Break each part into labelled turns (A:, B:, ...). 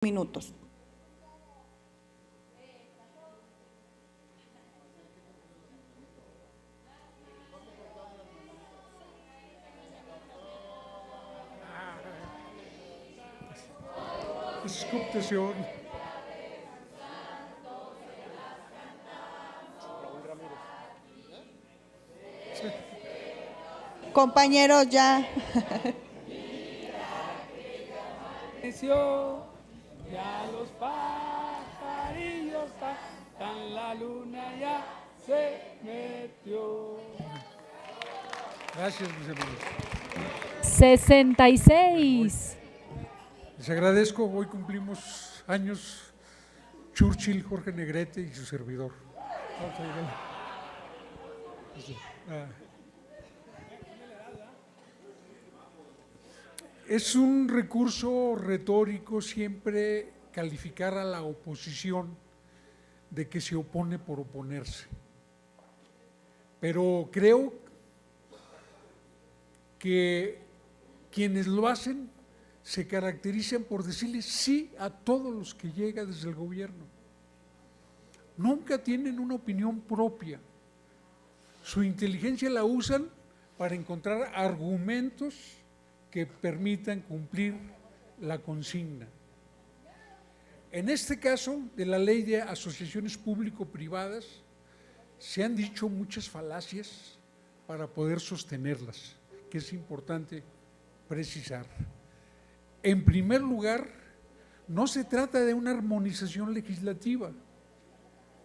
A: minutos.
B: Disculpación.
A: Compañeros, ya.
C: Ya los pajarillos cantan, la luna ya se metió.
B: Gracias, mis amigos.
D: 66.
B: Les agradezco. Hoy cumplimos años Churchill, Jorge Negrete y su servidor. Es un recurso retórico siempre calificar a la oposición de que se opone por oponerse. Pero creo que quienes lo hacen se caracterizan por decirle sí a todos los que llega desde el gobierno. Nunca tienen una opinión propia. Su inteligencia la usan para encontrar argumentos que permitan cumplir la consigna. En este caso de la ley de asociaciones público-privadas, se han dicho muchas falacias para poder sostenerlas, que es importante precisar. En primer lugar, no se trata de una armonización legislativa.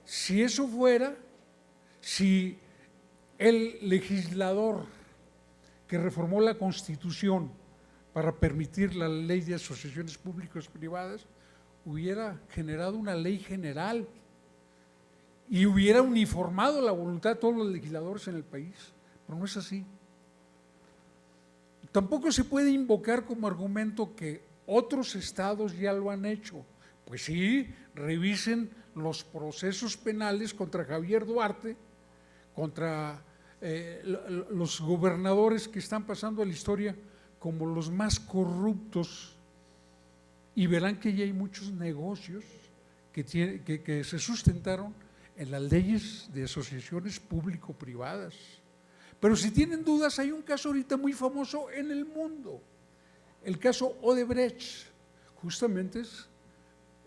B: Si eso fuera, si el legislador que reformó la Constitución para permitir la ley de asociaciones públicas privadas hubiera generado una ley general y hubiera uniformado la voluntad de todos los legisladores en el país, pero no es así. Tampoco se puede invocar como argumento que otros estados ya lo han hecho. Pues sí, revisen los procesos penales contra Javier Duarte, contra los gobernadores que están pasando a la historia como los más corruptos, y verán que ya hay muchos negocios que se sustentaron en las leyes de asociaciones público-privadas. Pero si tienen dudas, hay un caso ahorita muy famoso en el mundo, el caso Odebrecht. Justamente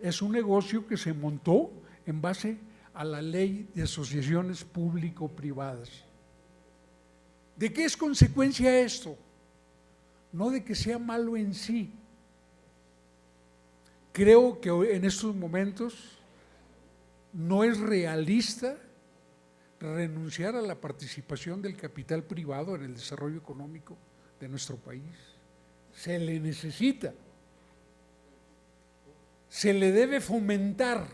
B: es un negocio que se montó en base a la ley de asociaciones público-privadas. ¿De qué es consecuencia esto? No de que sea malo en sí. Creo que en estos momentos no es realista renunciar a la participación del capital privado en el desarrollo económico de nuestro país. Se le necesita, se le debe fomentar,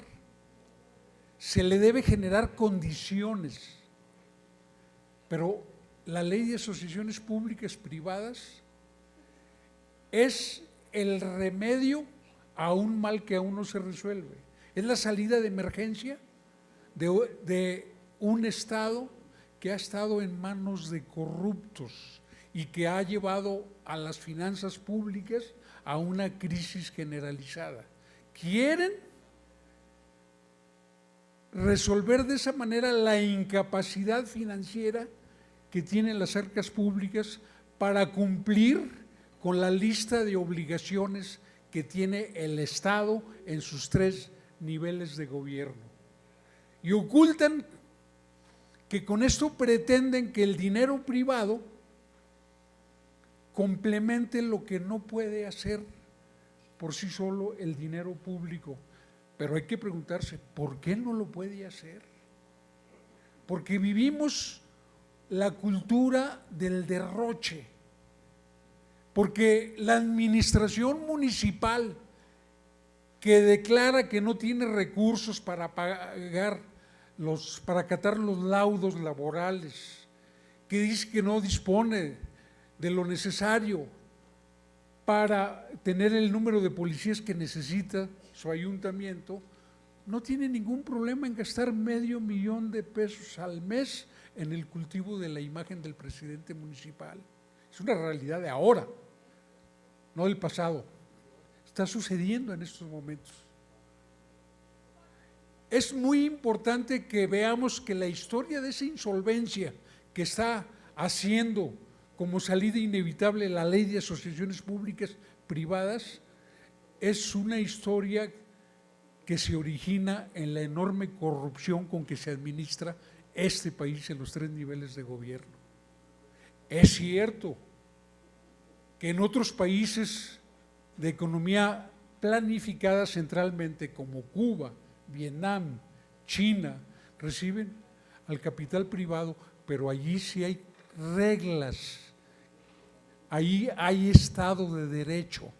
B: se le debe generar condiciones, pero la ley de asociaciones públicas privadas es el remedio a un mal que aún no se resuelve. Es la salida de emergencia de un Estado que ha estado en manos de corruptos y que ha llevado a las finanzas públicas a una crisis generalizada. Quieren resolver de esa manera la incapacidad financiera que tienen las arcas públicas para cumplir con la lista de obligaciones que tiene el Estado en sus 3 niveles de gobierno. Y ocultan que con esto pretenden que el dinero privado complemente lo que no puede hacer por sí solo el dinero público. Pero hay que preguntarse, ¿por qué no lo puede hacer? Porque vivimos la cultura del derroche, porque la administración municipal que declara que no tiene recursos para pagar para acatar los laudos laborales, que dice que no dispone de lo necesario para tener el número de policías que necesita su ayuntamiento, no tiene ningún problema en gastar $500,000 al mes en el cultivo de la imagen del presidente municipal. Es una realidad de ahora, no del pasado. está sucediendo en estos momentos. Es muy importante que veamos que la historia de esa insolvencia que está haciendo como salida inevitable la ley de asociaciones públicas privadas es una historia que se origina en la enorme corrupción con que se administra este país en los 3 niveles de gobierno. Es cierto que en otros países de economía planificada centralmente como Cuba, Vietnam, China, reciben al capital privado, pero allí sí hay reglas, ahí hay Estado de Derecho.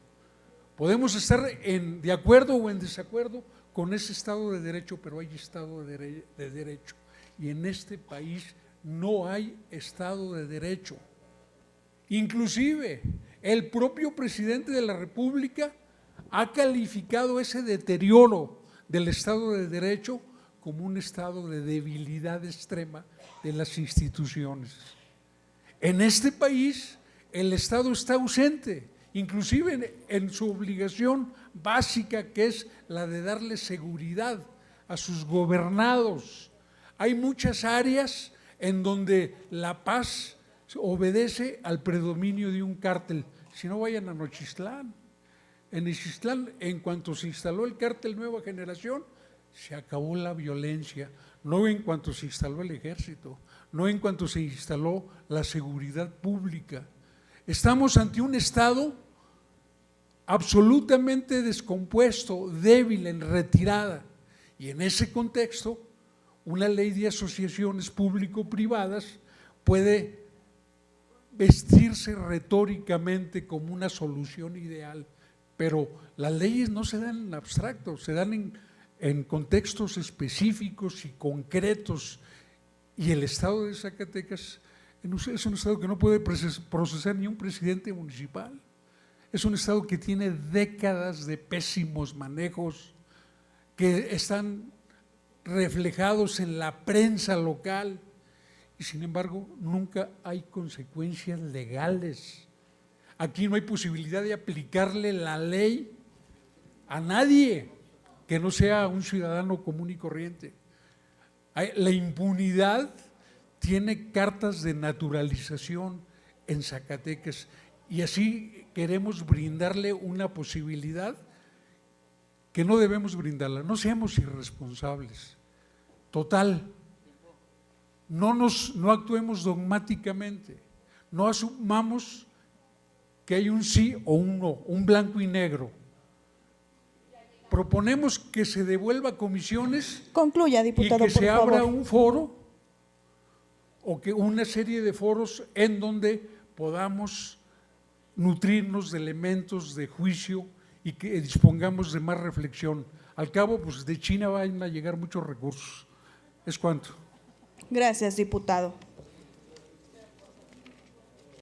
B: Podemos estar de acuerdo o en desacuerdo con ese Estado de Derecho, pero hay Estado de Derecho. Y en este país no hay Estado de Derecho. Inclusive el propio presidente de la República ha calificado ese deterioro del Estado de Derecho como un estado de debilidad extrema de las instituciones. En este país el Estado está ausente, inclusive en su obligación básica, que es la de darle seguridad a sus gobernados. Hay muchas áreas en donde la paz obedece al predominio de un cártel. Si no, vayan a Nochistlán. En Nochistlán, en cuanto se instaló el cártel Nueva Generación, se acabó la violencia, no en cuanto se instaló el ejército, no en cuanto se instaló la seguridad pública. Estamos ante un Estado absolutamente descompuesto, débil, en retirada, y en ese contexto una ley de asociaciones público-privadas puede vestirse retóricamente como una solución ideal, pero las leyes no se dan en abstracto, se dan en contextos específicos y concretos, y el Estado de Zacatecas es un Estado que no puede procesar ni un presidente municipal, es un Estado que tiene décadas de pésimos manejos que están reflejados en la prensa local, y sin embargo nunca hay consecuencias legales. Aquí no hay posibilidad de aplicarle la ley a nadie que no sea un ciudadano común y corriente. La impunidad tiene cartas de naturalización en Zacatecas, y así queremos brindarle una posibilidad que no debemos brindarla. No seamos irresponsables. Total, no actuemos dogmáticamente, no asumamos que hay un sí o un no, un blanco y negro. Proponemos que se devuelva a comisiones.
A: Concluya, diputado,
B: y que se
A: por favor.
B: abra un foro o que una serie de foros en donde podamos nutrirnos de elementos de juicio y que dispongamos de más reflexión. Al cabo, pues de China van a llegar muchos recursos. ¿Es cuánto?
A: Gracias, diputado.